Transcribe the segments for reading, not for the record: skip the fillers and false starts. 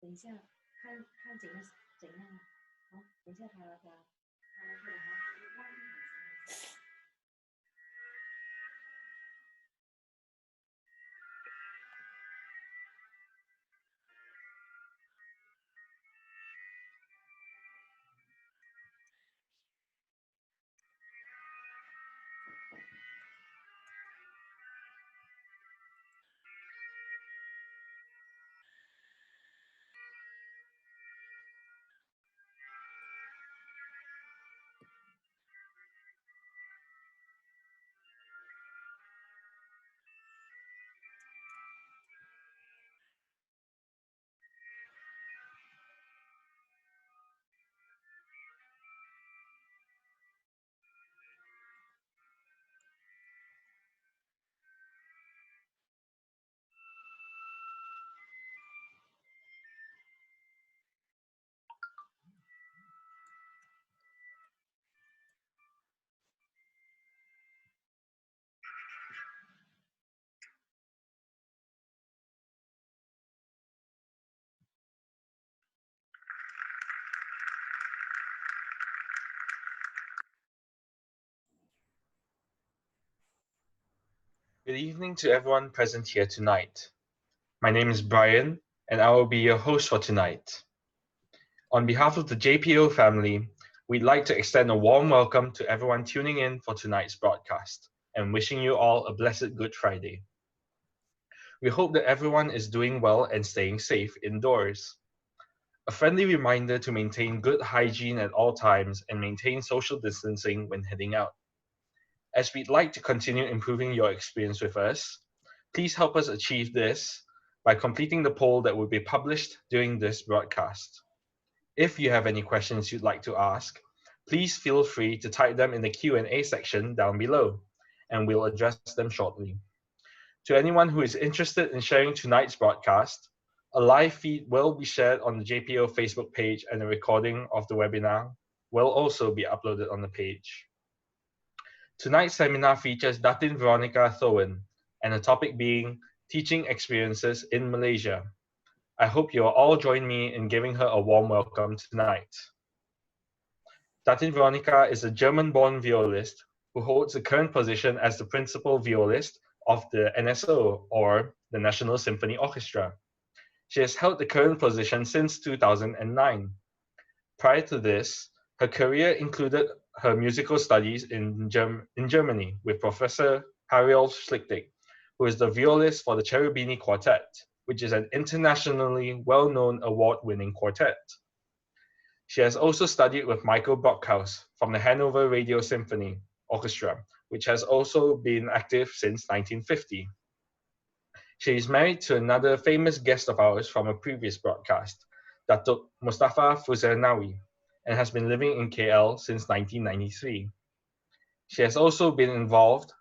等一下看怎样啊？好，等一下他来哈。Good evening to everyone present here tonight. My name is Brian, and I will be your host for tonight. On behalf of the JPO family, we'd like to extend a warm welcome to everyone tuning in for tonight's broadcast, and wishing you all a blessed Good Friday. We hope that everyone is doing well and staying safe indoors. A friendly reminder to maintain good hygiene at all times and maintain social distancing when heading out. As we'd like to continue improving your experience with us, please help us achieve this by completing the poll that will be published during this broadcast. If you have any questions you'd like to ask, please feel free to type them in the Q&A section down below, and we'll address them shortly. To anyone who is interested in sharing tonight's broadcast, a live feed will be shared on the JPO Facebook page, and a recording of the webinar will also be uploaded on the page. Tonight's seminar features Datin Veronika Thoene, and the topic being Teaching Experiences in Malaysia. I hope you will all join me in giving her a warm welcome tonight. Datin Veronika is a German-born violist who holds the current position as the principal violist of the NSO, or the National Symphony Orchestra. She has held the current position since 2009. Prior to this, her career included her musical studies in Germany with Professor Hariolf Schlichting, who is the violist for the Cherubini Quartet, which is an internationally well-known award-winning quartet. She has also studied with Michael Brockhaus from the Hanover Radio Symphony Orchestra, which has also been active since 1950. She is married to another famous guest of ours from a previous broadcast, Datuk Mustafa Fuzernawi, and has been living in KL since 1993. She has also been involved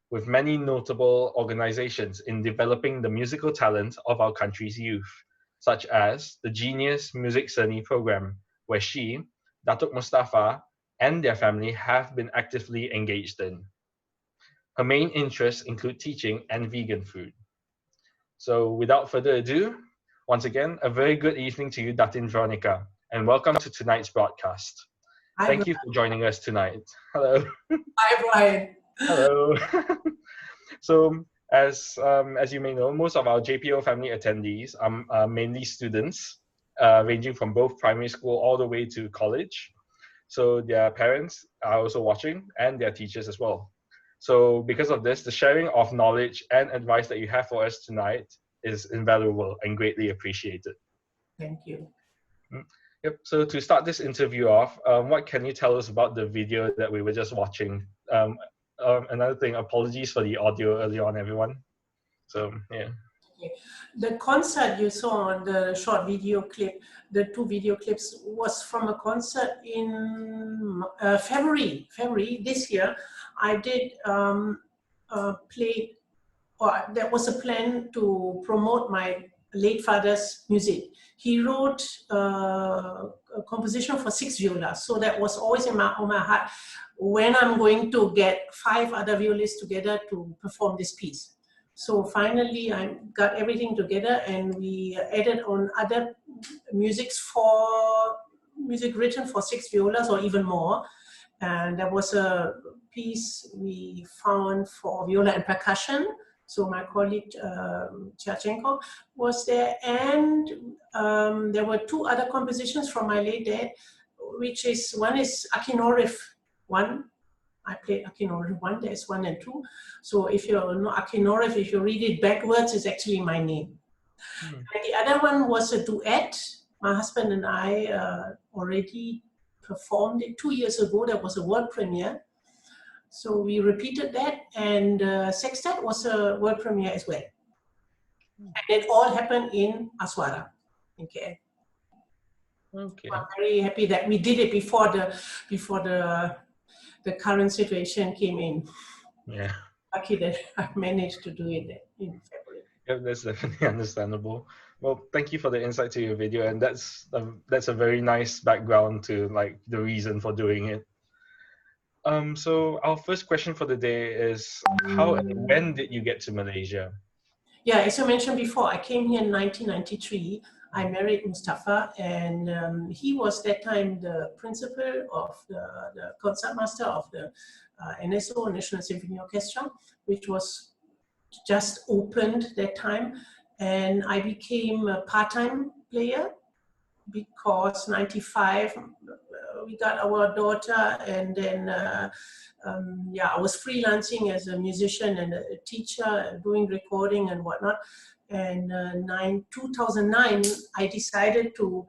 with many notable organizations in developing the musical talent of our country's youth, such as the Genius Music Seni program, where she, Datuk Mustafa, and their family have been actively engaged in. Her main interests include teaching and vegan food. So without further ado, once again, a very good evening to you, Datin Veronika, and welcome to tonight's broadcast. Thank you for joining us tonight. Hello. Hi, Brian. Hello. So, as you may know, most of our JPO family attendees are mainly students, ranging from both primary school all the way to college. So their parents are also watching, and their teachers as well. So because of this, the sharing of knowledge and advice that you have for us tonight is invaluable and greatly appreciated. Thank you. Yep. So to start this interview off, what can you tell us about the video that we were just watching? Another thing, apologies for the audio early on, everyone. So, yeah. Okay. The concert you saw on the short video clip, the two video clips, was from a concert in February this year. I did play, or there was a plan to promote my late father's music. He wrote a composition for 6 violas, so that was always on my heart when I'm going to get 5 other violists together to perform this piece. So finally I got everything together and we added on other music written for 6 violas or even more. And there was a piece we found for viola and percussion. So my colleague Chachenko was there, and there were 2 other compositions from my late dad, which is, one is Akinoriff 1. I played Akinoriff 1, there's 1 and 2. So if you know Akinoriff, if you read it backwards, it's actually my name. And the other one was a duet. My husband and I already performed it 2 years ago. There was a world premiere. So we repeated that, and Sextet was a world premiere as well. And it all happened in Aswara, in KL. Okay. I'm very happy that we did it before the current situation came in. Yeah. Lucky that I managed to do it in February. Yeah, that's definitely understandable. Well, thank you for the insight to your video, and that's a very nice background to like the reason for doing it. So our first question for the day is, how and when did you get to Malaysia? Yeah, as I mentioned before, I came here in 1993. I married Mustafa, and he was that time the principal of the concertmaster of the NSO, National Symphony Orchestra, which was just opened that time. And I became a part-time player because 95, we got our daughter, and then yeah, I was freelancing as a musician and a teacher, doing recording and whatnot. And 2009, I decided to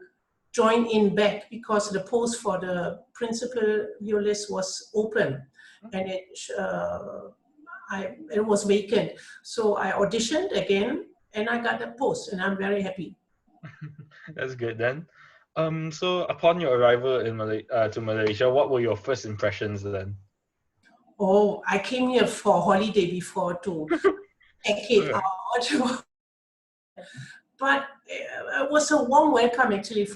join in back because the post for the principal violist was open, and it was vacant. So I auditioned again, and I got the post, and I'm very happy. That's good then. So upon your arrival in to Malaysia, what were your first impressions then? Oh, I came here for holiday before to check it out. But it was a warm welcome actually,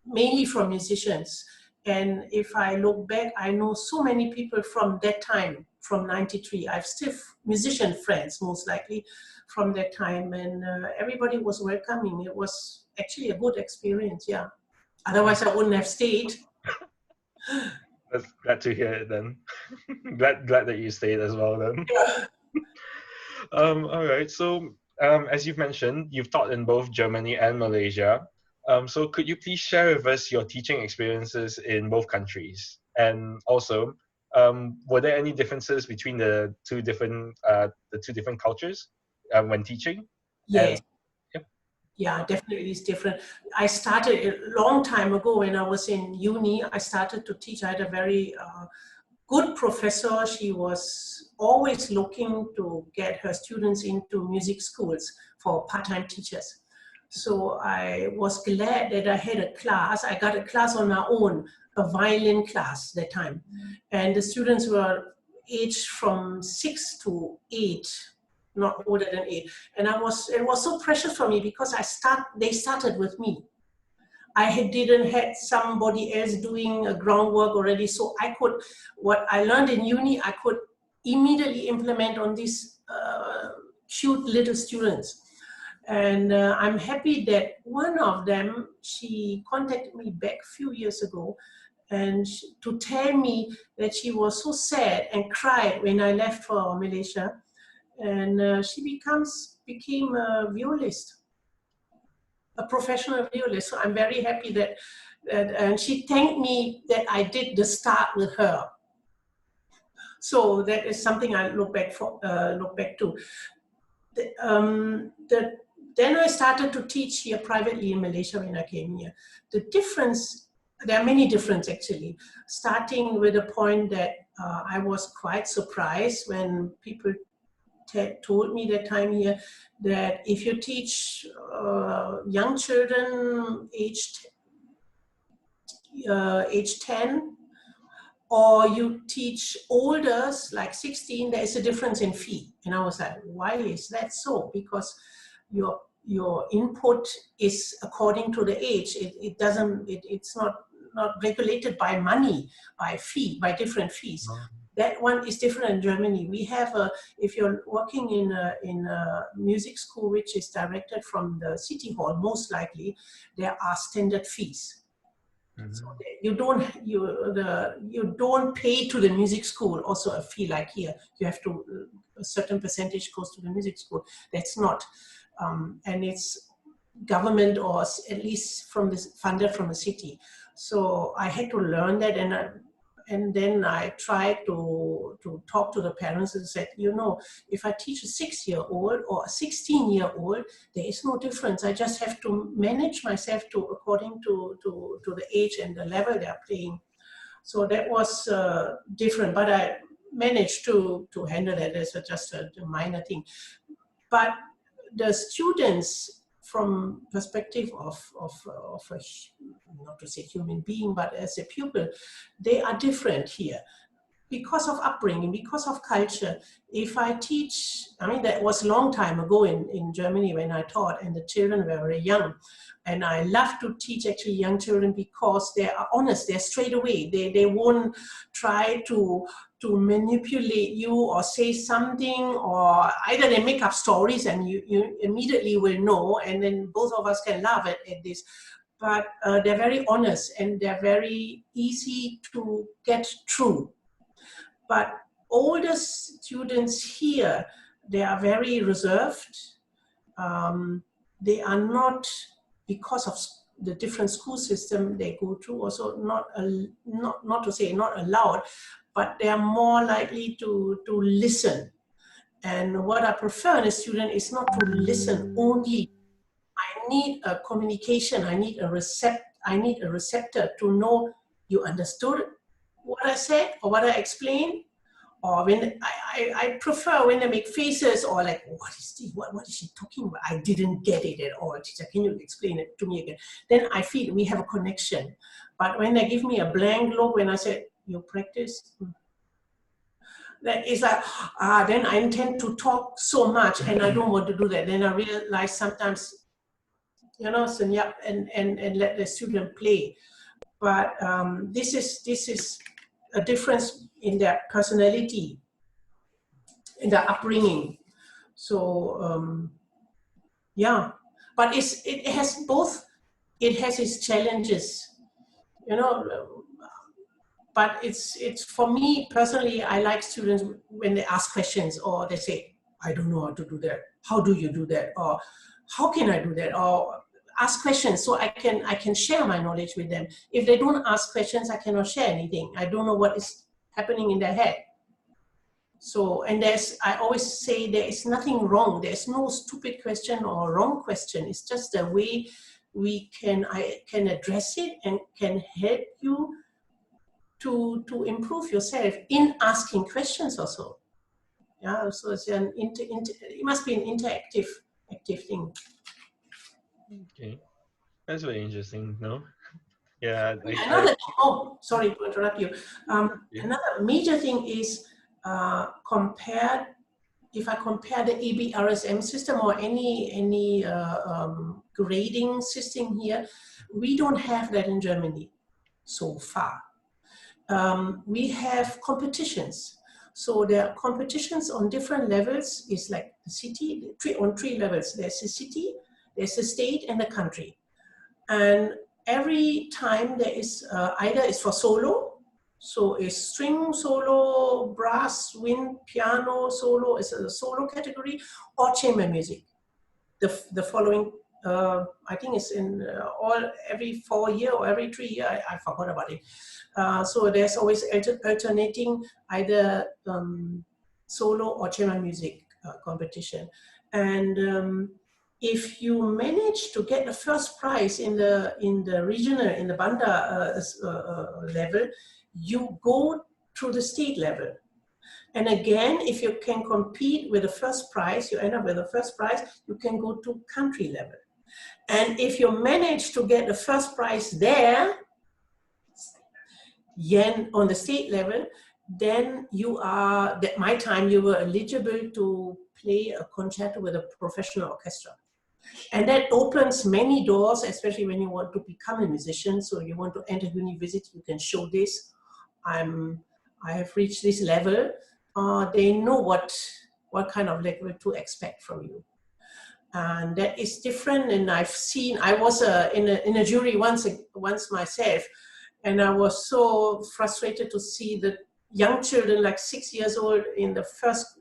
mainly from musicians. And if I look back, I know so many people from that time, from 93. I've still musician friends, most likely, from that time. And everybody was welcoming. It was actually a good experience, yeah. Otherwise, I wouldn't have stayed. That's glad to hear it then. glad that you stayed as well then. Yeah. All right. So as you've mentioned, you've taught in both Germany and Malaysia. So could you please share with us your teaching experiences in both countries? And also, were there any differences between the two different cultures when teaching? Yes. Yep. Yeah, definitely it's different. I started a long time ago when I was in uni. I started to teach. I had a very good professor. She was always looking to get her students into music schools for part-time teachers. So I was glad that I had a class. I got a class on my own, a violin class that time. And the students were aged from 6 to 8, not older than 8. And it was so precious for me because they started with me. I didn't have somebody else doing a groundwork already, so I could, what I learned in uni, I could immediately implement on these cute little students. And I'm happy that one of them, she contacted me back a few years ago, and to tell me that she was so sad and cried when I left for Malaysia, and she became a violist. A professional violist. So I'm very happy that and she thanked me that I did the start with her. So that is something I look back to. Then I started to teach here privately in Malaysia when I came here. The difference, there are many differences actually, starting with the point that I was quite surprised when people told me that time here that if you teach young children aged 10, or you teach olders like 16, there is a difference in fee. And I was like, why is that so? Because your input is according to the age. It's not regulated by money, by fee, by different fees. That one is different in Germany. We have if you're working in a music school which is directed from the city hall, most likely there are standard fees. So you don't pay to the music school also a fee like here. You have to a certain percentage goes to the music school. That's not, and it's government or at least from this funded from the city. So I had to learn that, and then I tried to talk to the parents and said, you know, if I teach a 6-year-old or a 16-year-old, there is no difference. I just have to manage myself according to the age and the level they are playing. So that was different, but I managed to handle that as just a minor thing. But the students, from perspective of a, not to say human being, but as a pupil, they are different here because of upbringing, because of culture. If I teach, I mean, that was a long time ago in Germany when I taught, and the children were very young. And I love to teach actually young children because they are honest, they're straight away. They won't try to manipulate you or say something, or either they make up stories and you immediately will know, and then both of us can laugh at this. But they're very honest and they're very easy to get through. But older students here, they are very reserved. They are not, because of the different school system they go through, also not to say not allowed, but they are more likely to listen. And what I prefer in a student is not to listen only. I need a communication. I need a receptor to know you understood what I said or what I explained. Or when I prefer when they make faces or like, what is this? What is she talking about? I didn't get it at all. Teacher, can you explain it to me again? Then I feel we have a connection. But when they give me a blank look, when I say, you practice? That is like, then I intend to talk so much and I don't want to do that. Then I realize sometimes, you know, so yeah, and let the student play. But this is a difference in their personality, in their upbringing. So yeah, but it has both. It has its challenges, you know. But it's for me personally, I like students when they ask questions or they say, I don't know how to do that. How do you do that? Or how can I do that? Or ask questions so I can share my knowledge with them. If they don't ask questions, I cannot share anything. I don't know what is happening in their head. So, and I always say there is nothing wrong. There's no stupid question or wrong question. It's just the way I can address it and can help you to improve yourself in asking questions also. Yeah, so it's it must be an interactive thing. Okay, that's very interesting. No, yeah. Oh, sorry to interrupt you. Another major thing is if I compare the ABRSM system or any grading system here, we don't have that in Germany so far. We have competitions. So there are competitions on different levels. It's like the city, on 3 levels. There's a city, there's a state, and a country. And every time there is either it's for solo, so it's string solo, brass, wind, piano solo is a solo category, or chamber music. The following, I think it's in every 4 years or every 3 years, I forgot about it. So there's always alternating either solo or chamber music competition. And if you manage to get the first prize in the regional, in the Banda level, you go to the state level. And again, if you can compete with the first prize, you end up with the first prize, you can go to country level. And if you manage to get the first prize there, yen on the state level, then you are, at my time, you were eligible to play a concerto with a professional orchestra. And that opens many doors, especially when you want to become a musician. So you want to enter university, you can show this. I have reached this level, they know what kind of level to expect from you. And that is different. And I was in a jury once myself, and I was so frustrated to see the young children, like 6 years old, in the first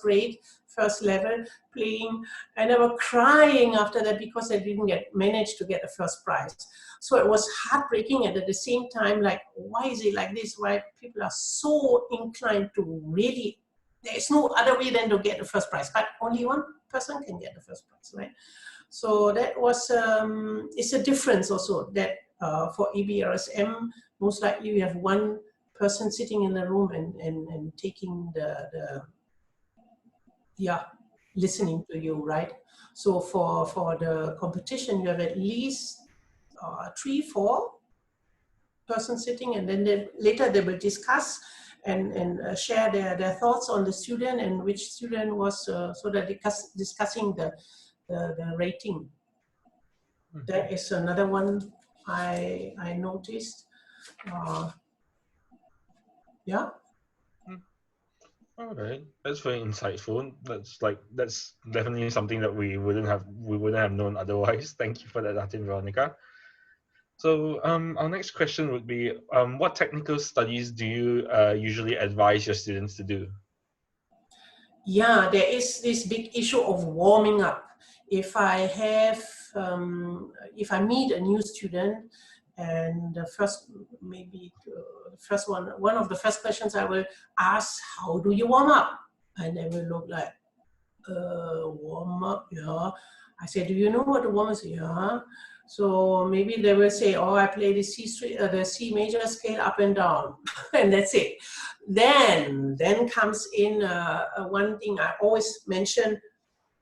grade, first level, playing, and they were crying after that because they didn't manage to get the first prize. So it was heartbreaking, and at the same time, like, why is it like this? Why people are so inclined to really, there's no other way than to get the first prize, but only one person can get the first prize, right? So that was, it's a difference also that for EBRSM, most likely you have one person sitting in the room and taking listening to you, right? So for the competition, you have at least 3-4 persons sitting, and then later they will discuss and share their thoughts on the student and which student was, so that discussing the rating. That is another one I noticed. Yeah. All right, that's very insightful. That's definitely something that we wouldn't have known otherwise. Thank you for that, Datin, Veronika. So our next question would be, what technical studies do you usually advise your students to do? Yeah, there is this big issue of warming up. If I meet a new student, and one of the first questions I will ask, how do you warm up? And they will look like, warm up, yeah. I say, do you know what the warm is? Yeah. So maybe they will say, oh, I play the the C major scale up and down, and that's it. Then comes in one thing I always mention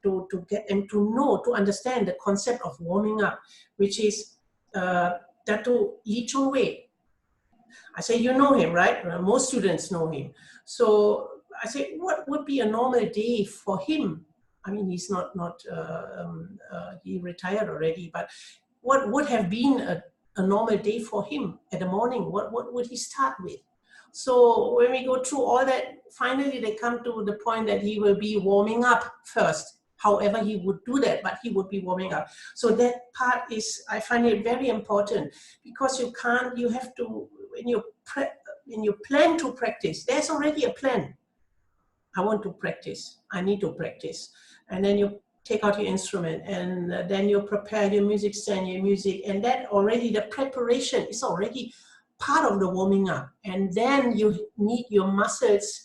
to get them to understand the concept of warming up, which is Dato Lee Chung Wei. I say, you know him, right? Most students know him. So I say, what would be a normal day for him? I mean, he's not he retired already, but what would have been a normal day for him at the morning? What would he start with? So when we go through all that, finally they come to the point that he will be warming up first. However he would do that, but he would be warming up. So that part is, I find it very important, because you have to, when you plan to practice, there's already a plan. I want to practice, I need to practice. And then you take out your instrument, and then you prepare your music stand, your music, and that already, the preparation is already part of the warming up. And then you need your muscles,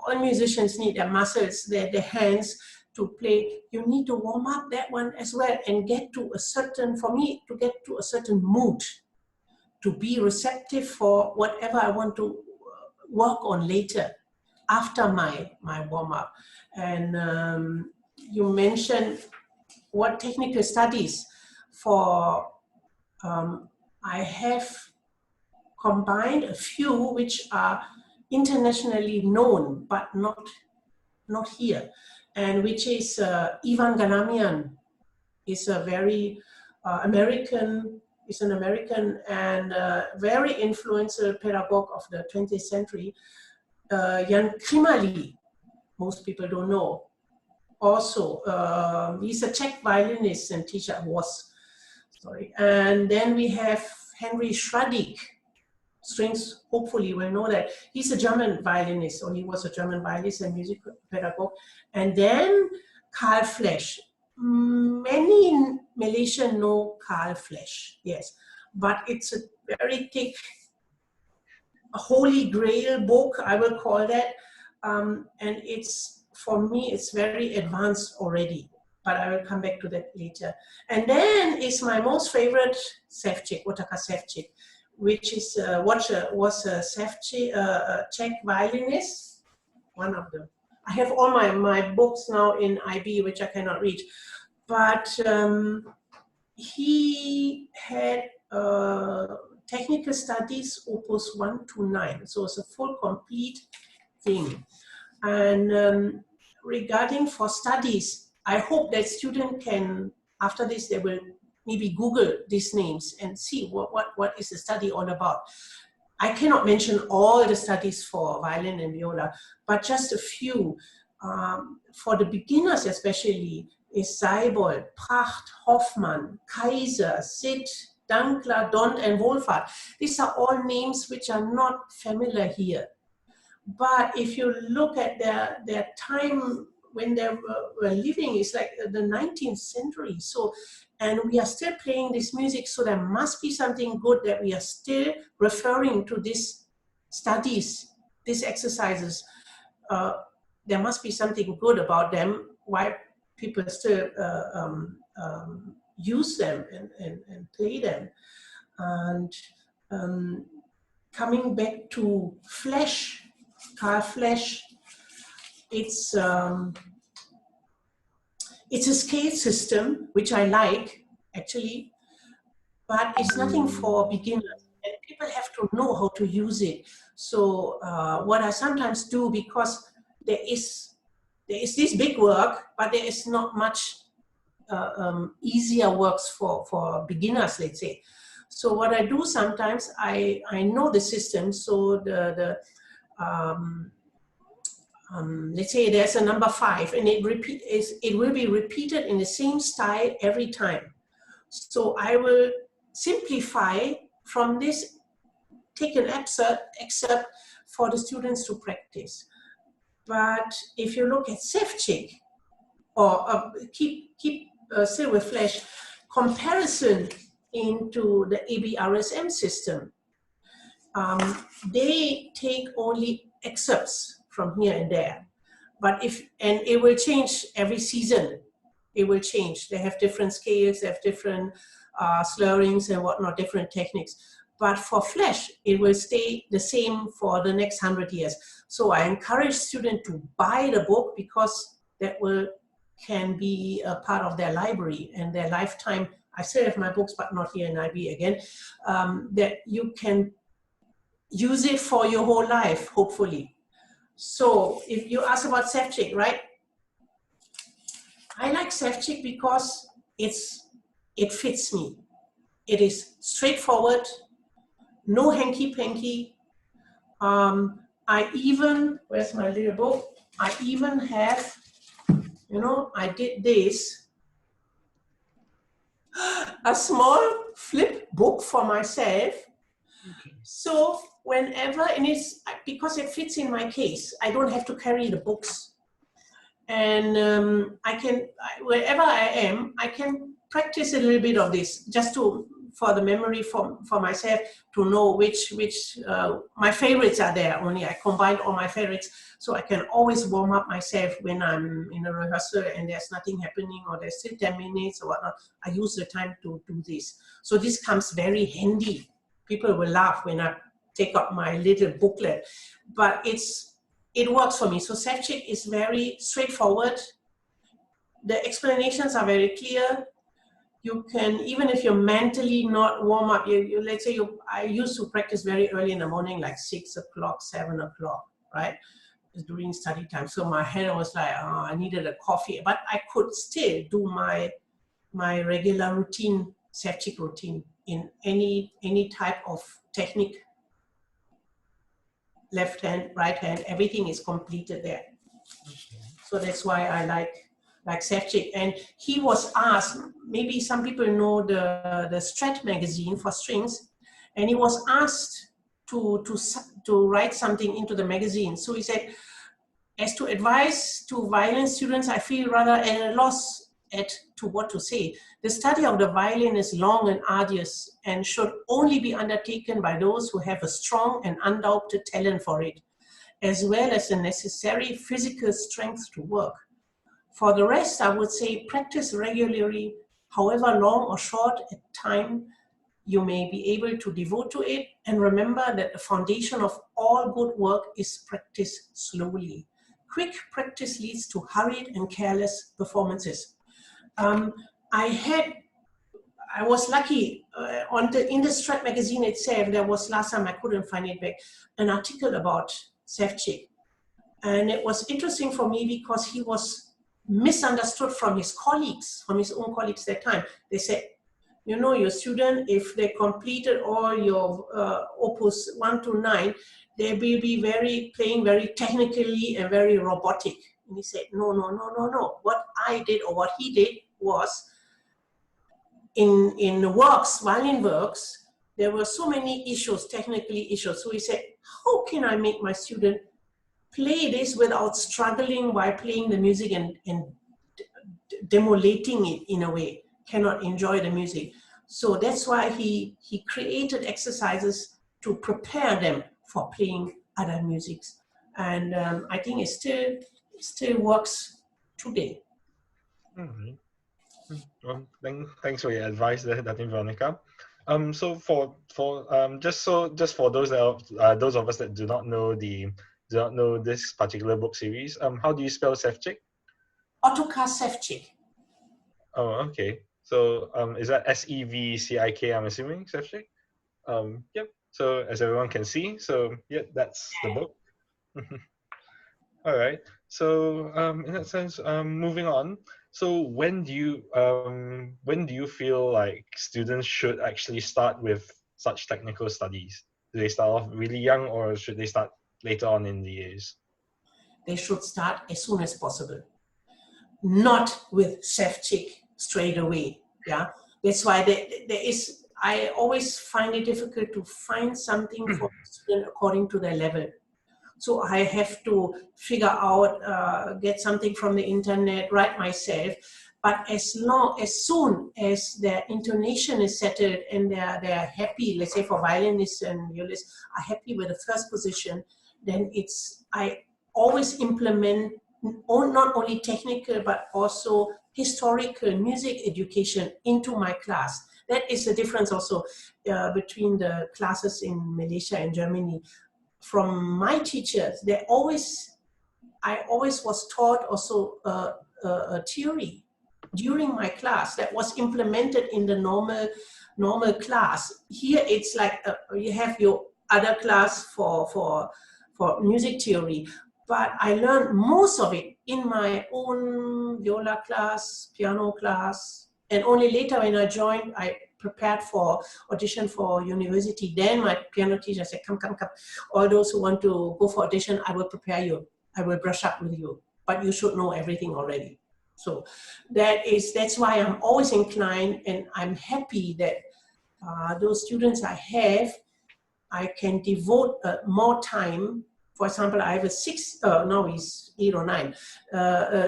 all musicians need their muscles, their hands to play. You need to warm up that one as well, and get to a certain, for me, to get to a certain mood, to be receptive for whatever I want to work on later, after my warm up. And you mentioned what technical studies for, I have combined a few which are internationally known, but not here, and which is Ivan Ganamian is a very American and very influential pedagogue of the 20th century. Jan Krimali, most people don't know. Also, he's a Czech violinist and teacher, and then we have Henry Schradig, strings, hopefully will know that. He's a German violinist, or he was a German violinist and music pedagogue. And then Karl Flesch. Many in Malaysia know Karl Flesch, yes. But it's a very thick, a holy grail book, I will call that. And it's, for me, it's very advanced already. But I will come back to that later. And then is my most favorite, Ševčík, Otakar Ševčík, which is was a Czech violinist, one of them. I have all my books now in IB, which I cannot read. But he had technical studies opus 1 to 9. So it's a full, complete thing. And regarding for studies, I hope that student can, after this, they will maybe Google these names and see what is the study all about. I cannot mention all the studies for violin and viola, but just a few. For the beginners especially, is Seibold, Pracht, Hoffmann, Kaiser, Sitt, Dankler, Dont, and Wohlfahrt. These are all names which are not familiar here. But if you look at their time when they were living, it's like the 19th century. So, and we are still playing this music, so there must be something good that we are still referring to these studies, these exercises. There must be something good about them, why people still use them and play them. And coming back to Flesch, Carl Flesch, it's a scale system, which I like, actually, but it's nothing for beginners. And people have to know how to use it. So what I sometimes do, because there is this big work, but there is not much easier works for beginners, let's say. So what I do sometimes, I know the system, so let's say there's a number 5, and it will be repeated in the same style every time. So I will simplify from this, take an excerpt for the students to practice. But if you look at Ševčík, or keep still with Flesch, comparison into the ABRSM system, they take only excerpts from here and there, but and it will change every season. It will change. They have different scales, they have different slurrings and whatnot, different techniques. But for Flesch, it will stay the same for the next 100 years. So I encourage students to buy the book, because that can be a part of their library and their lifetime. I still have my books, but not here in IB again, that you can use it for your whole life, hopefully. So if you ask about Ševčík, right? I like Ševčík because it fits me. It is straightforward, no hanky-panky. I even, where's my little book? I even have, you know, I did this, a small flip book for myself. Okay. So whenever, and it's because it fits in my case, I don't have to carry the books. And I can, wherever I am, I can practice a little bit of this, just for the memory for myself, to know which my favorites are there. Only I combined all my favorites, so I can always warm up myself when I'm in a rehearsal and there's nothing happening, or there's still 10 minutes or whatnot. I use the time to do this. So this comes very handy. People will laugh when I take up my little booklet, but it works for me. So Ševčík is very straightforward. The explanations are very clear. You can, even if you're mentally not warm up, let's say I used to practice very early in the morning, like 6 o'clock, 7 o'clock, right? During study time. So my head was like, oh, I needed a coffee, but I could still do my regular routine, Ševčík routine, in any type of technique. Left hand, right hand, everything is completed there. Okay. So that's why I like Ševčík. And he was asked, maybe some people know the Strat magazine for strings, and he was asked to write something into the magazine. So he said, as to advise to violin students, I feel rather at a loss to what to say. The study of the violin is long and arduous and should only be undertaken by those who have a strong and undoubted talent for it, as well as the necessary physical strength to work. For the rest, I would say practice regularly, however long or short a time you may be able to devote to it, and remember that the foundation of all good work is practice slowly. Quick practice leads to hurried and careless performances. I was lucky, in the Strat magazine itself, there was, last time I couldn't find it back, an article about Ševčík. And it was interesting for me because he was misunderstood from his colleagues, from his own colleagues at that time. They said, you know, your student, if they completed all your opus 1 to 9, they will be playing very technically and very robotic. And he said, no, no, no, no, no. What I did, or what he did, was in the works, violin works, there were so many issues, technically issues. So he said, how can I make my student play this without struggling while playing the music and demolating it in a way, cannot enjoy the music. So that's why he created exercises to prepare them for playing other musics. And I think it still works today. Mm-hmm. Well, thanks for your advice there, Datin Veronika. So just for those of us that do not know this particular book series, how do you spell Sevcik? Ottokar Sevcik. Oh, okay. So is that Sevcik? I'm assuming Sevcik. Yep. So as everyone can see, so yeah, that's the book. All right. So in that sense, moving on. So when do you feel like students should actually start with such technical studies? Do they start off really young, or should they start later on in the years? They should start as soon as possible. Not with Sevcik straight away. Yeah, that's why there is. I always find it difficult to find something for a student according to their level. So I have to figure out, get something from the internet, write myself. But as soon as their intonation is settled and they're happy, let's say for violinists and violists are happy with the first position, then I always implement not only technical but also historical music education into my class. That is the difference also between the classes in Malaysia and Germany. From my teachers, I always was taught also a theory during my class that was implemented in the normal class. Here it's like you have your other class for music theory, but I learned most of it in my own viola class, piano class, and only later when I joined, I prepared for audition for university. Then my piano teacher said, come. All those who want to go for audition, I will prepare you. I will brush up with you, but you should know everything already. So that's why I'm always inclined, and I'm happy that those students I have, I can devote more time. For example, I have now he's 8 or 9,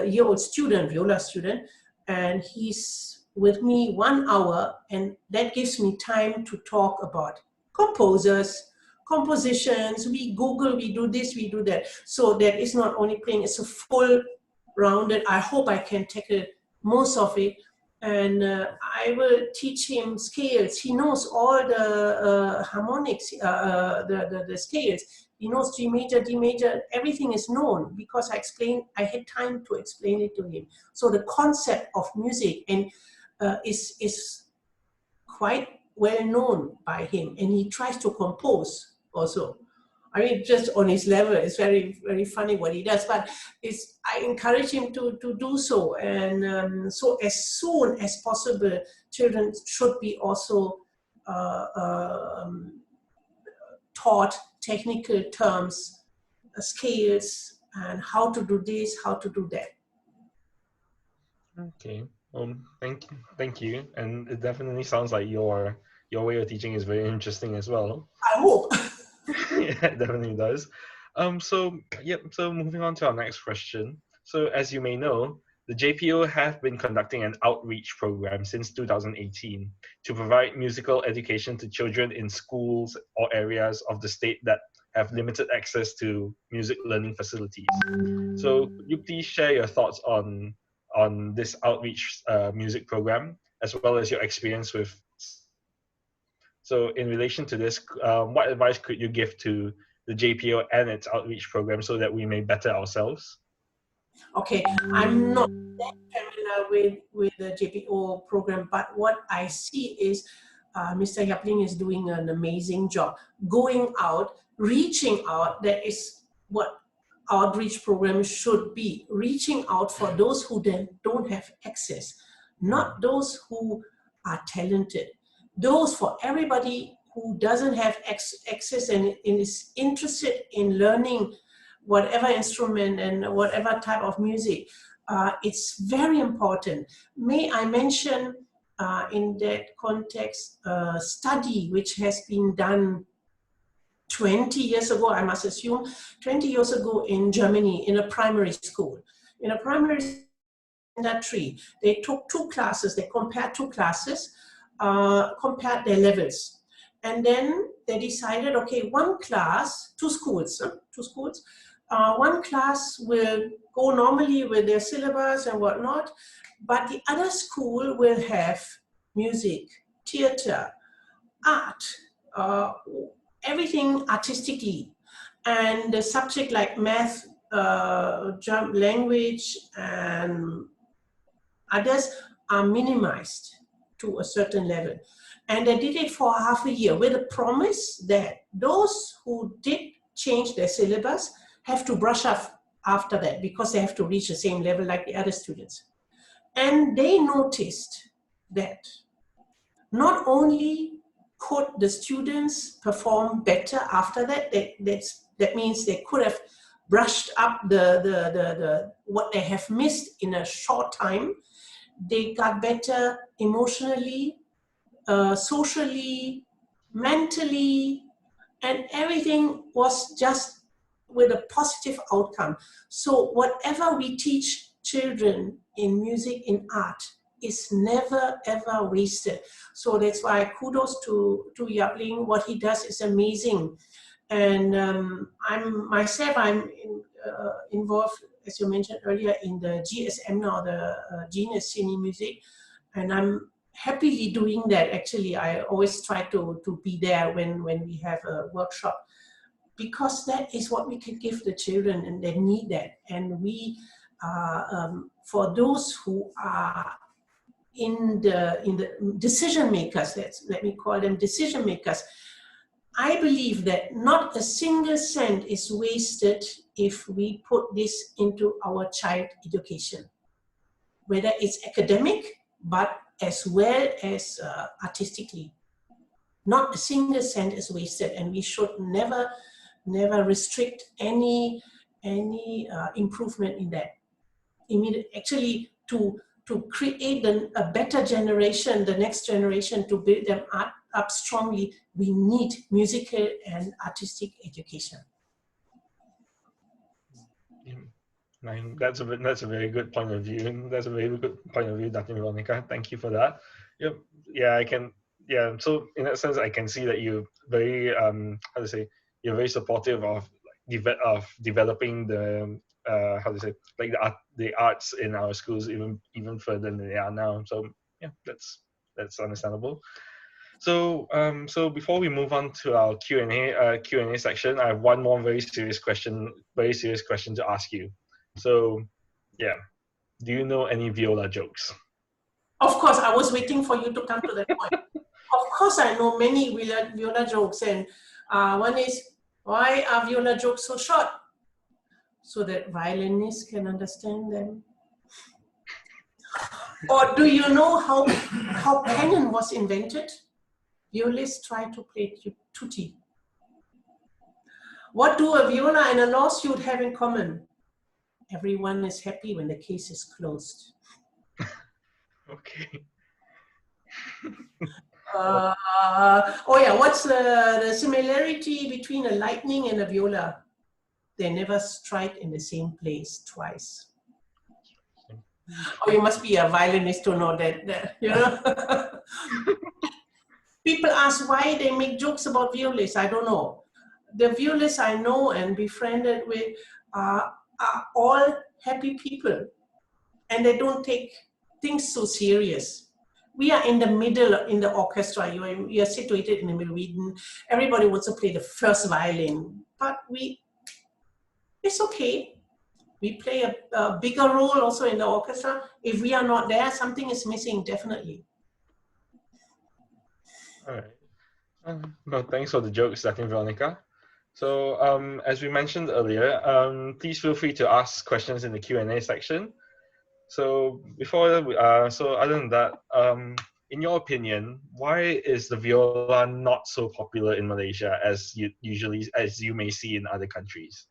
year-old student, viola student, and he's with me 1 hour, and that gives me time to talk about composers, compositions. We Google, we do this, we do that. So that is not only playing, it's a full rounded. I hope I can tackle most of it. And I will teach him scales. He knows all the harmonics, the scales. He knows G major, D major, everything is known because I had time to explain it to him. So the concept of music is quite well known by him, and he tries to compose also. I mean, just on his level, it's very, very funny what he does, but I encourage him to do so. And so as soon as possible, children should be also taught technical terms, scales, and how to do this, how to do that. Okay. Thank you. And it definitely sounds like your way of teaching is very interesting as well. I hope. Yeah, it definitely does. So moving on to our next question. So as you may know, the JPO have been conducting an outreach program since 2018 to provide musical education to children in schools or areas of the state that have limited access to music learning facilities. So could you please share your thoughts on this outreach music program, as well as your experience with. So in relation to this, what advice could you give to the JPO and its outreach program so that we may better ourselves? Okay, I'm not that familiar with the JPO program, but what I see is Mr. Yapling is doing an amazing job. Going out, reaching out, that is what outreach program should be. Reaching out for those who then don't have access, not those who are talented. Those, for everybody who doesn't have access and is interested in learning whatever instrument and whatever type of music, it's very important. May I mention in that context a study which has been done 20 years ago, I must assume, 20 years ago in Germany, in a primary school. In a primary tree, they took two classes, they compared two classes, compared their levels. And then they decided, okay, one class, two schools, one class will go normally with their syllabus and whatnot, but the other school will have music, theater, art, everything artistically. And the subject like math, language, and others are minimized to a certain level. And they did it for half a year with a promise that those who did change their syllabus have to brush up after that because they have to reach the same level like the other students. And they noticed that not only could the students perform better after that, that means they could have brushed up what they have missed in a short time. They got better emotionally, socially, mentally, and everything was just with a positive outcome. So whatever we teach children in music, in art, is never ever wasted. So that's why kudos to Yapling. What he does is amazing. And I'm involved, as you mentioned earlier, in the GSM now, the Genius Cine Music, and I'm happily doing that. Actually, I always try to be there when we have a workshop, because that is what we can give the children, and they need that. And we, for those who are in the decision makers, let me call them decision makers, I believe that not a single cent is wasted if we put this into our child education, whether it's academic, but as well as artistically. Not a single cent is wasted, and we should never restrict any improvement in that. Actually, to create a better generation, the next generation, to build them up strongly, we need musical and artistic education. That's a very good point of view. That's a very good point of view, Datin Veronika. Thank you for that. Yep. Yeah, I can. Yeah. So in that sense, I can see that you're very you're very supportive of developing the the arts in our schools even further than they are now. So yeah, that's understandable. So so before we move on to our Q&A section, I have one more very serious question to ask you. So yeah, do you know any viola jokes? Of course, I was waiting for you to come to that point. Of course, I know many viola jokes, and one is, why are viola jokes so short? So that violinists can understand them. Or do you know how canon was invented? Violists try to play tutti. What do a viola and a lawsuit have in common? Everyone is happy when the case is closed. Okay. Oh yeah, what's the similarity between a lightning and a viola? They never strike in the same place twice. Oh, you must be a violinist to know that you know. People ask why they make jokes about violists. I don't know. The violists I know and befriended with are all happy people, and they don't take things so serious. We are in the middle in the orchestra. You are situated in the middle. Everybody wants to play the first violin, but it's okay. We play a bigger role also in the orchestra. If we are not there, something is missing, definitely. All right. No, thanks for the jokes, Datin Veronika. So as we mentioned earlier, please feel free to ask questions in the Q&A section. So before so other than that, in your opinion, why is the viola not so popular in Malaysia as you may see in other countries?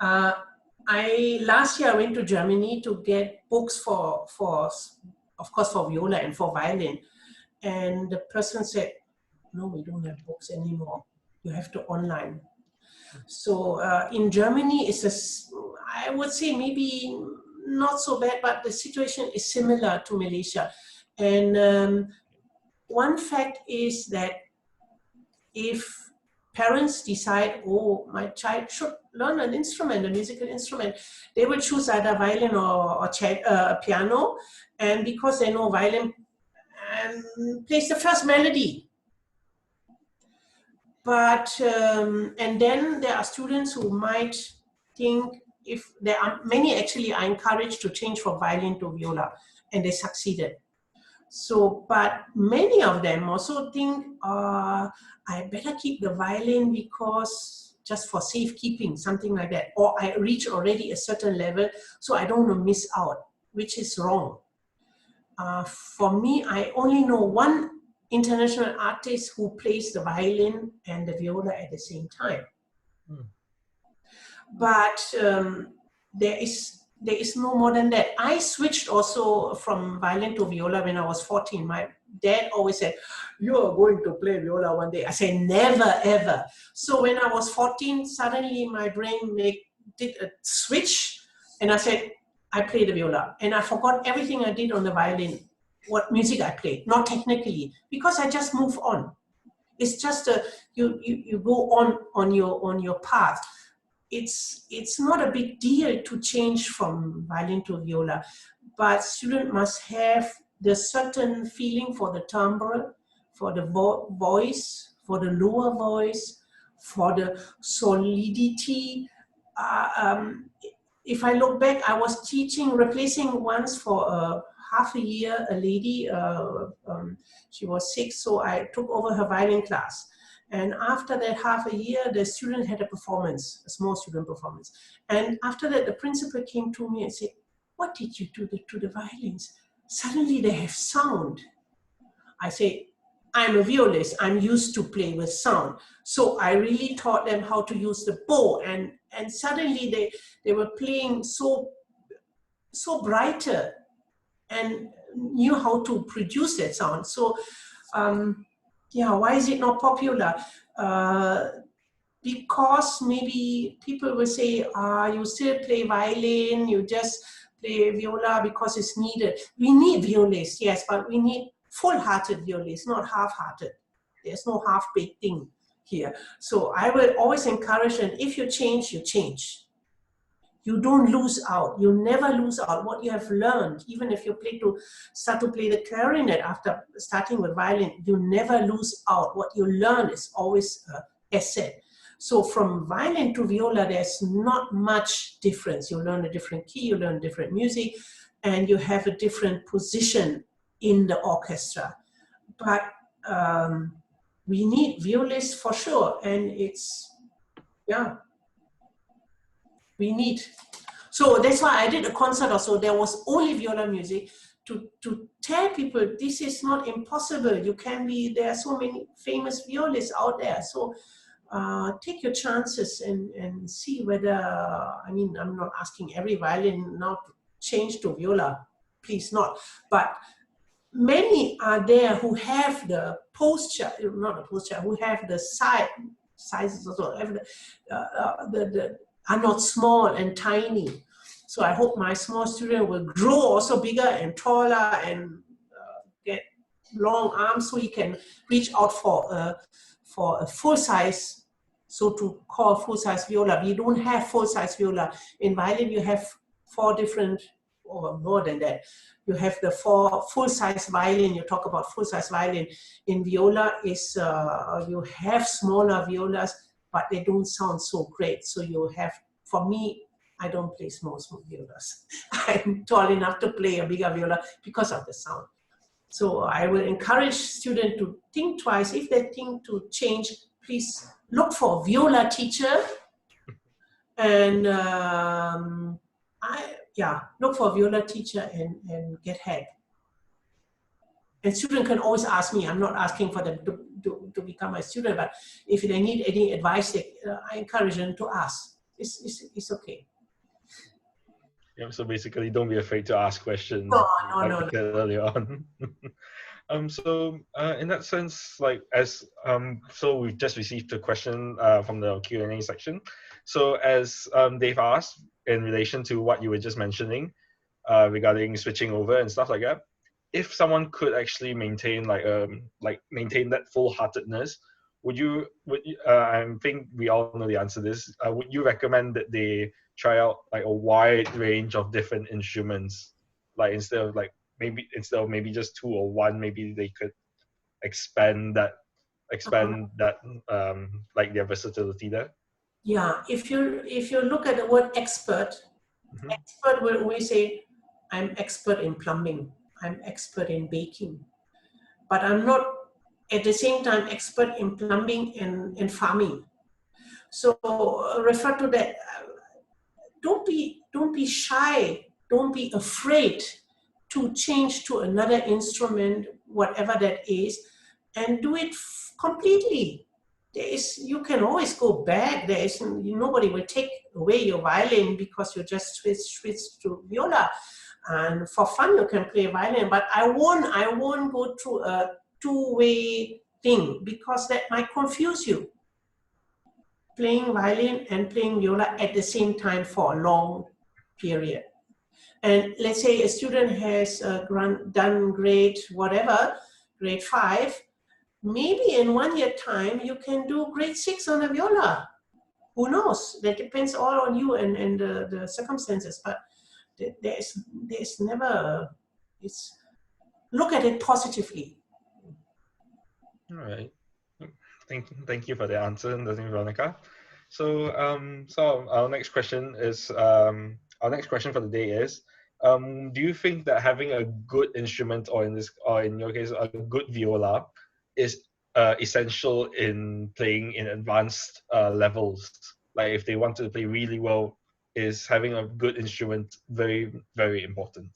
Last year I went to Germany to get books for of course for viola and for violin, and the person said, no, we don't have books anymore. You have to online. So in Germany, I would say maybe not so bad, but the situation is similar to Malaysia. And one fact is that if parents decide, oh, my child should learn an instrument, a musical instrument, they will choose either violin or piano, and because they know violin plays the first melody. But, and then there are students who might think, if there are many actually are encouraged to change from violin to viola, and they succeeded. So, but many of them also think, I better keep the violin because just for safekeeping, something like that. Or I reach already a certain level, so I don't want to miss out, which is wrong. For me, I only know one international artist who plays the violin and the viola at the same time. But there is no more than that. I switched also from violin to viola when I was 14. My dad always said, you are going to play viola one day. I said, never, ever. So when I was 14, suddenly my brain did a switch, and I said, I play the viola. And I forgot everything I did on the violin, what music I played, not technically, because I just move on. It's just you go on your path. It's not a big deal to change from violin to viola, but student must have the certain feeling for the timbre, for the voice, for the lower voice, for the solidity. If I look back, I was replacing once for half a year, a lady, she was sick, so I took over her violin class. And after that half a year, the student had a performance, a small student performance. And after that, the principal came to me and said, what did you do to the violins? Suddenly they have sound. I say, I'm a violist, I'm used to play with sound. So I really taught them how to use the bow, and suddenly they were playing so brighter and knew how to produce that sound. So yeah, why is it not popular? Because maybe people will say, you still play violin, you just play viola because it's needed. We need violists, yes, but we need full-hearted violists, not half-hearted. There's no half-baked thing here. So I will always encourage them, if you change, you change. You don't lose out. You never lose out what you have learned. Even if you start to play the clarinet after starting with violin, you never lose out. What you learn is always an asset. So from violin to viola, there's not much difference. You learn a different key, you learn different music, and you have a different position in the orchestra. But we need violists for sure, and we need. So that's why I did a concert also. There was only viola music to tell people this is not impossible. You can be, there are so many famous violists out there. So take your chances and see whether, I mean, I'm not asking every violin now to change to viola, please not. But many are there who have the posture, not the posture, who have the sizes also, have are not small and tiny. So I hope my small student will grow also bigger and taller and get long arms so he can reach out for a full size, so to call full size viola. We don't have full size viola. In violin you have 4 different, or more than that. You have the 4 full size violin. You talk about full size violin. In viola is you have smaller violas, but they don't sound so great. So you have, for me, I don't play small violas. I'm tall enough to play a bigger viola because of the sound. So I will encourage students to think twice. If they think to change, please look for a viola teacher, and look for a viola teacher and get help. And student can always ask me. I'm not asking for them to become a student, but if they need any advice, I encourage them to ask. It's okay. Yeah, so basically, don't be afraid to ask questions. No. We said earlier on. In that sense, so we've just received a question from the Q&A section. So as they've asked in relation to what you were just mentioning regarding switching over and stuff like that, if someone could actually maintain maintain that full-heartedness, I think we all know the answer to this. Would you recommend that they try out like a wide range of different instruments, like instead of maybe just two or one, maybe they could expand that like their versatility there? Yeah, if you look at the word expert, Mm-hmm. expert will always say, I'm expert in plumbing, I'm expert in baking, but I'm not at the same time expert in plumbing and farming. So refer to that. Don't be shy. Don't be afraid to change to another instrument, whatever that is, and do it completely. You can always go back. Nobody will take away your violin because you just switch to viola. And for fun, you can play violin. But I won't go through a two-way thing because that might confuse you. Playing violin and playing viola at the same time for a long period. And let's say a student has done grade 5, maybe in 1 year time you can do grade 6 on a viola. Who knows? That depends all on you and the circumstances. But there's never. Look at it positively. All right. Thank you for the answer, Veronika. So our next question for the day is, do you think that having a good instrument, or in your case a good viola, is essential in playing in advanced levels? Like if they want to play really well, is having a good instrument very, very important?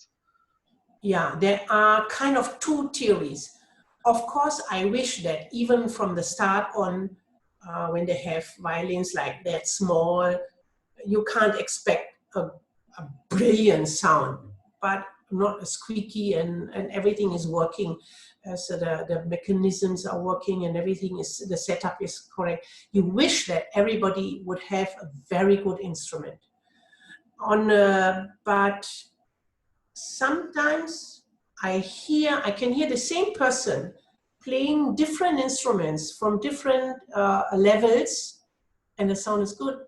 Yeah, there are kind of two theories. Of course, I wish that even from the start on, when they have violins like that small, you can't expect a brilliant sound, but not a squeaky and everything is working. So the mechanisms are working and the setup is correct. You wish that everybody would have a very good instrument. But sometimes I can hear the same person playing different instruments from different levels, and the sound is good.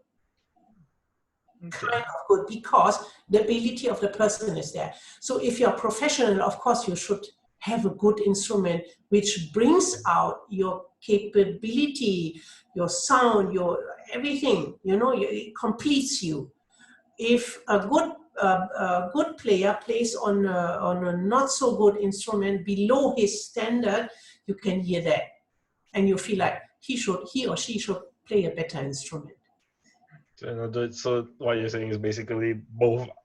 Okay. Kind of good, because the ability of the person is there. So if you're a professional, of course you should have a good instrument which brings out your capability, your sound, your everything. It completes you. If a good player plays on a not so good instrument below his standard, you can hear that, and you feel like he or she should play a better instrument. So what you're saying is basically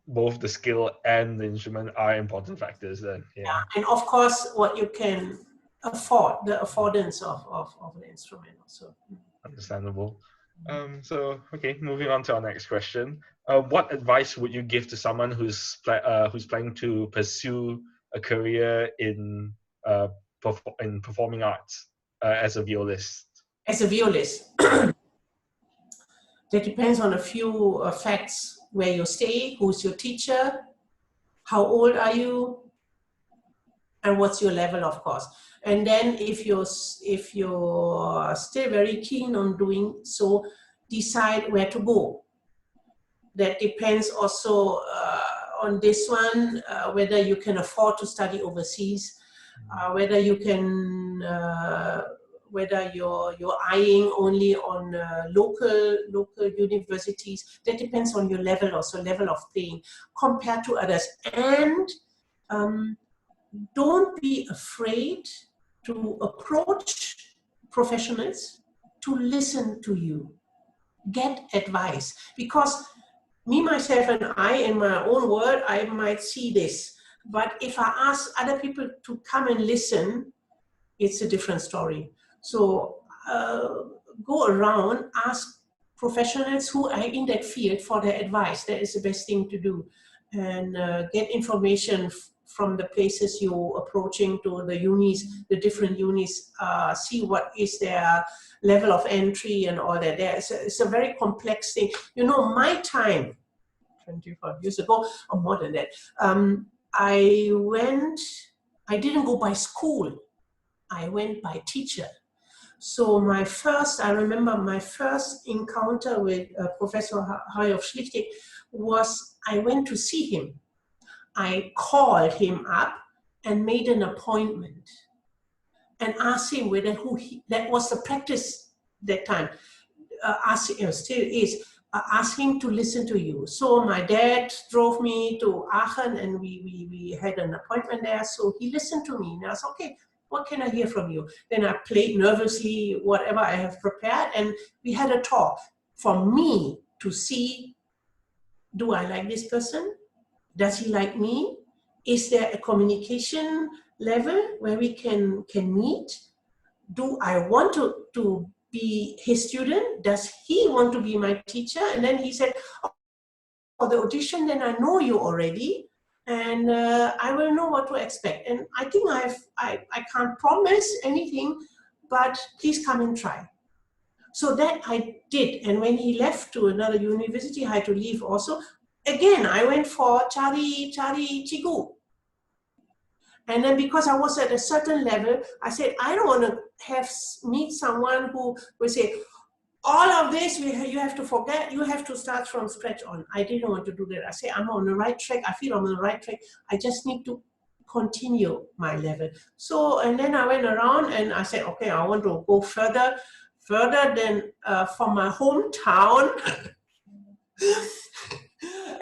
both the skill and the instrument are important factors then. Yeah, and of course what you can afford, the affordance of the instrument also. Understandable. So okay, moving on to our next question. What advice would you give to someone who's planning to pursue a career in performing arts as a violist? As a violist, that depends on a few facts: where you stay, who's your teacher, how old are you, and what's your level, of course. And then if you're still very keen on doing so, decide where to go. That depends also on this one, whether you can afford to study overseas, whether you can, whether you're eyeing only on local universities. That depends on your level, also level of playing compared to others. And don't be afraid to approach professionals to listen to you, get advice, because me, myself, and I, in my own world, I might see this. But if I ask other people to come and listen, it's a different story. So go around, ask professionals who are in that field for their advice. That is the best thing to do. And get information from the places you're approaching, to the unis, the different unis, see what is their level of entry and all that. It's a very complex thing. You know, my time, 25 years ago, or more than that, I didn't go by school. I went by teacher. So I remember my first encounter with Professor Hayof Schlichting was, I went to see him. I called him up and made an appointment and asked him whether that was the practice that time, still is, ask him to listen to you. So my dad drove me to Aachen and we had an appointment there. So he listened to me and I said, okay, what can I hear from you? Then I played nervously whatever I have prepared and we had a talk for me to see, do I like this person? Does he like me? Is there a communication level where we can meet? Do I want to be his student? Does he want to be my teacher? And then he said, oh, for the audition, then I know you already, and I will know what to expect. And I think I can't promise anything, but please come and try. So that I did. And when he left to another university, I had to leave also. Again, I went for cari cigu. And then because I was at a certain level, I said, I don't want to meet someone who will say, all of this you have to forget, you have to start from scratch on. I didn't want to do that. I said, I'm on the right track. I feel I'm on the right track. I just need to continue my level. So, and then I went around and I said, okay, I want to go further than from my hometown.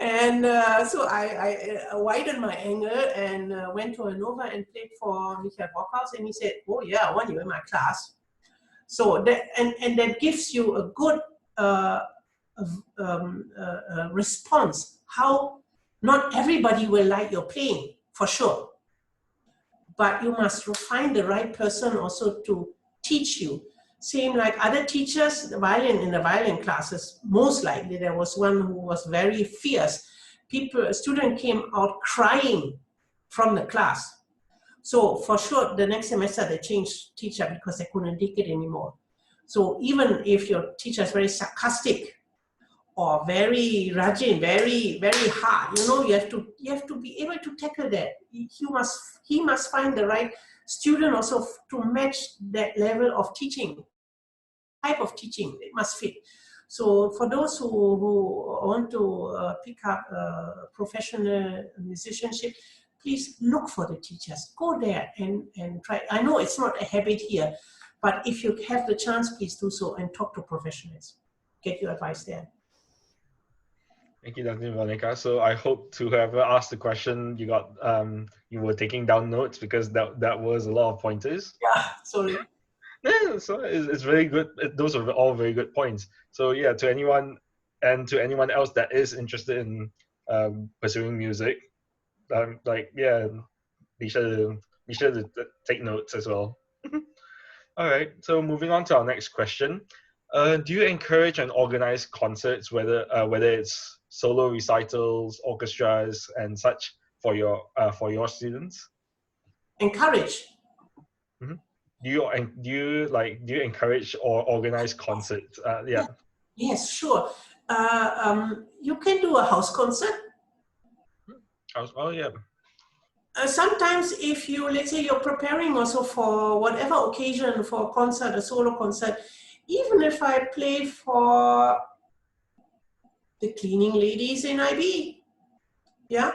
And so I widened my angle and went to Hannover and played for Michael Brockhaus, and he said, oh yeah, I want you in my class. So that, and that gives you a good response, how not everybody will like your playing, for sure. But you must find the right person also to teach you. Same like other teachers, in the violin classes, most likely there was one who was very fierce. A student came out crying from the class. So for sure, the next semester they changed teacher because they couldn't take it anymore. So even if your teacher is very sarcastic or very rajin, very, very hard, you know, you have to be able to tackle that. He must find the right student also to match that level of teaching, type of teaching, it must fit. So for those who want to pick up professional musicianship, please look for the teachers. Go there and try. I know it's not a habit here, but if you have the chance, please do so and talk to professionals. Get your advice there. Thank you, Dr. Veronika. So I hope to whoever asked the question, you got you were taking down notes, because that was a lot of pointers. Yeah, sorry. Yeah, so it's very good. Those are all very good points. So yeah, to anyone else that is interested in pursuing music, be sure to take notes as well. All right. So moving on to our next question. Do you encourage and organize concerts, whether it's solo recitals, orchestras, and such, for your students? Encourage. Mm-hmm. Do you encourage or organize concerts? Yeah. Yes, sure. You can do a house concert. Oh yeah. Sometimes if you, let's say you're preparing also for whatever occasion, for a concert, a solo concert, even if I play for the cleaning ladies in IB, yeah,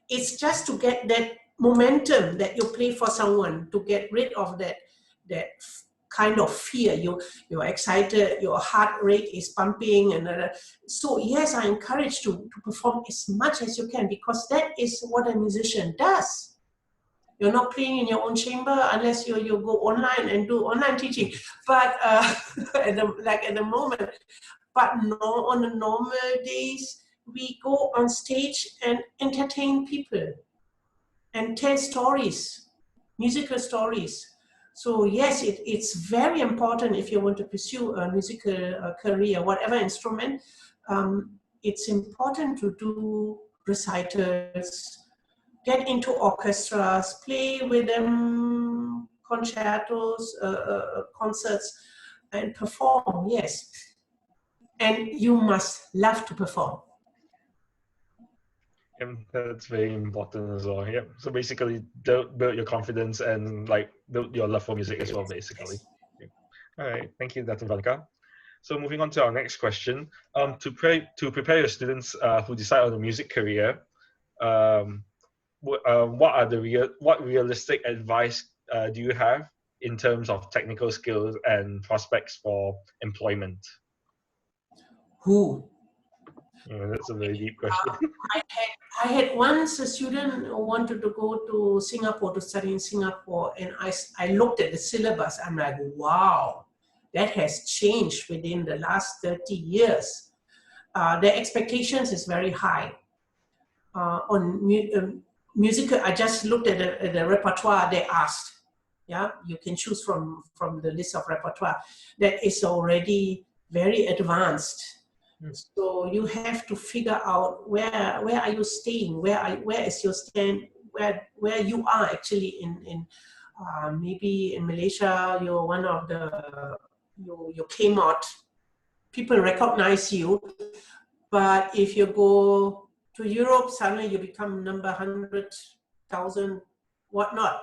it's just to get that momentum that you play for someone, to get rid of that kind of fear. You're excited, your heart rate is pumping, and so yes, I encourage to perform as much as you can, because that is what a musician does. You're not playing in your own chamber unless you go online and do online teaching, but at the moment. But no, on the normal days, we go on stage and entertain people. and tell stories, musical stories. So yes, it's very important if you want to pursue a musical career, whatever instrument. It's important to do recitals, get into orchestras, play with them, concertos, concerts, and perform, yes. And you must love to perform. That's very important as well. Yeah. So basically, build your confidence and like build your love for music as well, basically. Yeah. All right. Thank you, Datin Veronika. So moving on to our next question. To prepare your students who decide on a music career, what realistic advice do you have in terms of technical skills and prospects for employment? Who? That's a very deep question. I had once a student who wanted to go to Singapore to study in Singapore, and I looked at the syllabus. I'm like, wow, that has changed within the last 30 years. The expectations is very high. On musical, I just looked at the repertoire they asked. Yeah, you can choose from the list of repertoire that is already very advanced. So you have to figure out where are you staying, where is your stand, where you are actually in maybe in Malaysia you're one of the you came out, people recognize you, but if you go to Europe suddenly you become number 100,000 whatnot.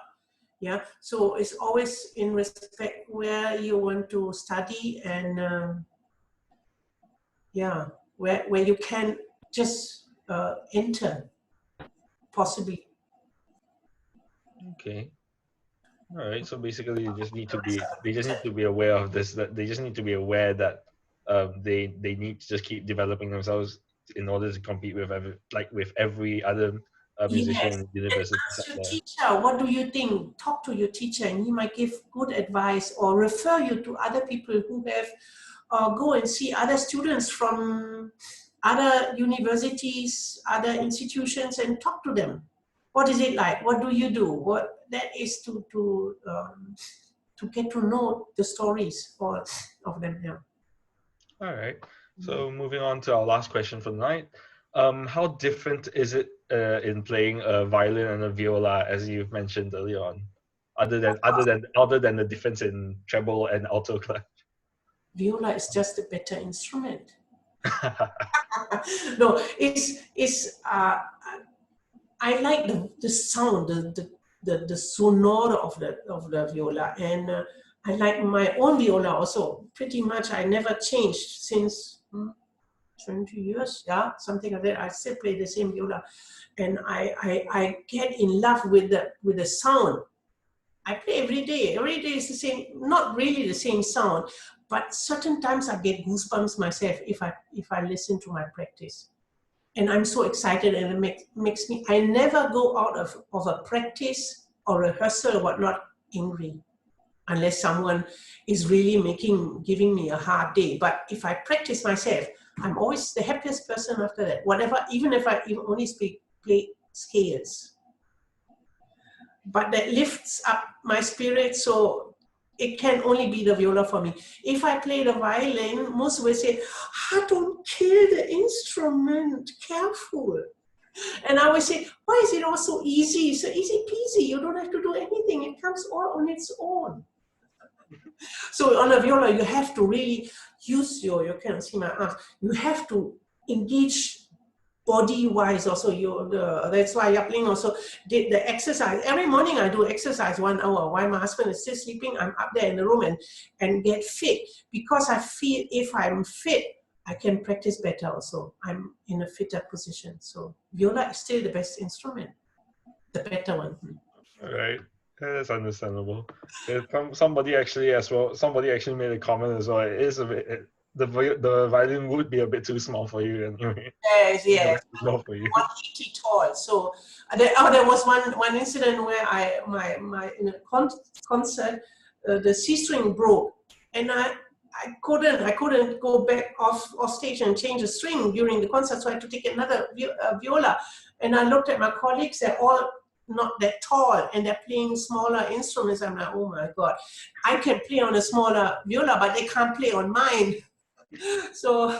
Yeah, so it's always in respect where you want to study and yeah, where you can just enter, possibly. Okay. All right. So basically, they just need to be aware of this. That they just need to be aware that they need to just keep developing themselves in order to compete with every other musician Yes. in the university. Ask your teacher, what do you think? Talk to your teacher, and he might give good advice or refer you to other people who have. Go and see other students from other universities, other institutions, and talk to them. What is it like? What do you do? What that is to get to know the stories of them. Yeah. All right. So moving on to our last question for the night. How different is it in playing a violin and a viola, as you've mentioned earlier on, other than the difference in treble and alto clef? Viola is just a better instrument. No, I like the sound, the sonore of the viola, and I like my own viola also. Pretty much, I never changed since 20 years, yeah, something like that. I still play the same viola, and I get in love with the sound. I play every day. Every day is the same, not really the same sound, but certain times I get goosebumps myself if I listen to my practice. And I'm so excited, and it makes me, I never go out of a practice or rehearsal or whatnot angry, unless someone is really giving me a hard day. But if I practice myself, I'm always the happiest person after that. Whatever, even if I only play scales. But that lifts up my spirit, so it can only be the viola for me. If I play the violin, most will say, don't kill the instrument, careful. And I will say, why is it all so easy? So easy peasy, you don't have to do anything. It comes all on its own. So on a viola, you have to really use you can't see my arms, you have to engage body-wise also. That's why Yapling also did the exercise. Every morning I do exercise 1 hour. While my husband is still sleeping, I'm up there in the room and get fit. Because I feel if I'm fit, I can practice better also. I'm in a fitter position. So viola is still the best instrument, the better one. All right. That's understandable. Somebody actually made a comment as well. It is a bit, the violin would be a bit too small for you anyway. Yes. Small for you. 180 tall. So there was one incident where my in a concert the C string broke, and I couldn't go back off stage and change the string during the concert, so I had to take another viola. And I looked at my colleagues; they're all not that tall, and they're playing smaller instruments. I'm like, oh my God, I can play on a smaller viola, but they can't play on mine. So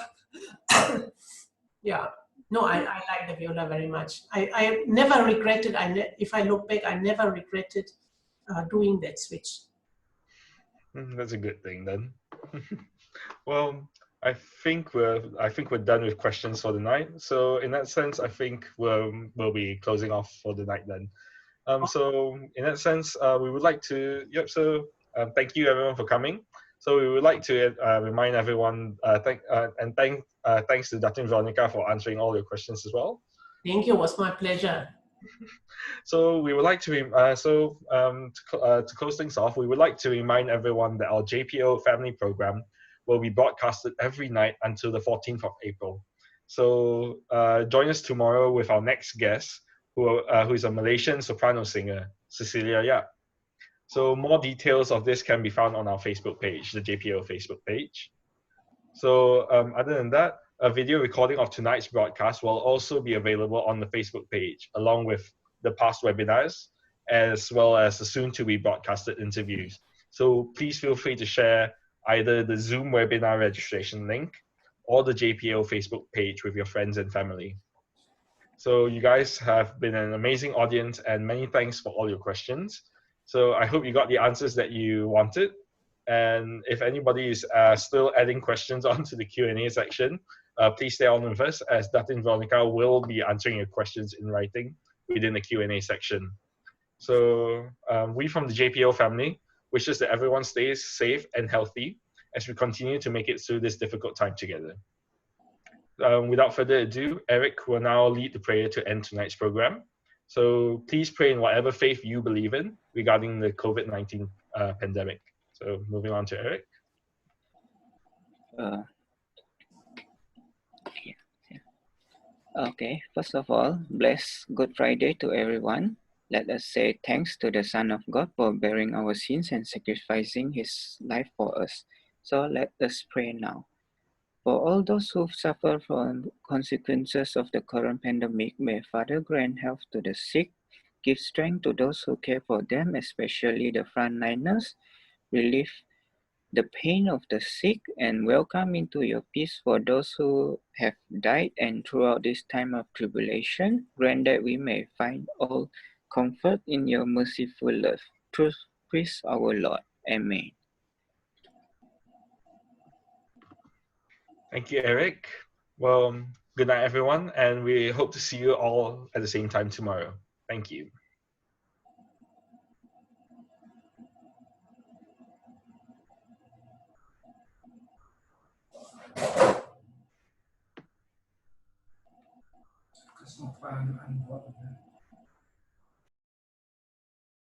yeah, no, I like the viola very much. I never regretted, if I look back, I never regretted doing that switch. That's a good thing then. Well, I think we're done with questions for the night. So in that sense, I think we'll be closing off for the night then. So in that sense, we would like to thank you everyone for coming. So we would like to remind everyone thanks to Datin Veronika for answering all your questions as well. Thank you. It was my pleasure. So we would like to to close things off, we would like to remind everyone that our JPO family program will be broadcasted every night until the 14th of April. So join us tomorrow with our next guest, who is a Malaysian soprano singer, Cecilia Yap. So more details of this can be found on our Facebook page, the JPO Facebook page. So other than that, a video recording of tonight's broadcast will also be available on the Facebook page, along with the past webinars, as well as the soon-to-be broadcasted interviews. So please feel free to share either the Zoom webinar registration link or the JPO Facebook page with your friends and family. So you guys have been an amazing audience, and many thanks for all your questions. So I hope you got the answers that you wanted. And if anybody is still adding questions onto the Q&A section, please stay on with us, as Datin Veronika will be answering your questions in writing within the Q&A section. So we from the JPO family wishes that everyone stays safe and healthy as we continue to make it through this difficult time together. Without further ado, Eric will now lead the prayer to end tonight's program. So please pray in whatever faith you believe in regarding the COVID-19 pandemic. So moving on to Eric. Okay, first of all, bless Good Friday to everyone. Let us say thanks to the Son of God for bearing our sins and sacrificing his life for us. So let us pray now. For all those who suffer from consequences of the current pandemic, may Father grant health to the sick, give strength to those who care for them, especially the frontliners, relieve the pain of the sick, and welcome into your peace for those who have died, and throughout this time of tribulation, grant that we may find all comfort in your merciful love. Through Christ our Lord. Amen. Thank you, Eric. Well, good night, everyone, and we hope to see you all at the same time tomorrow. Thank you. Kesukaan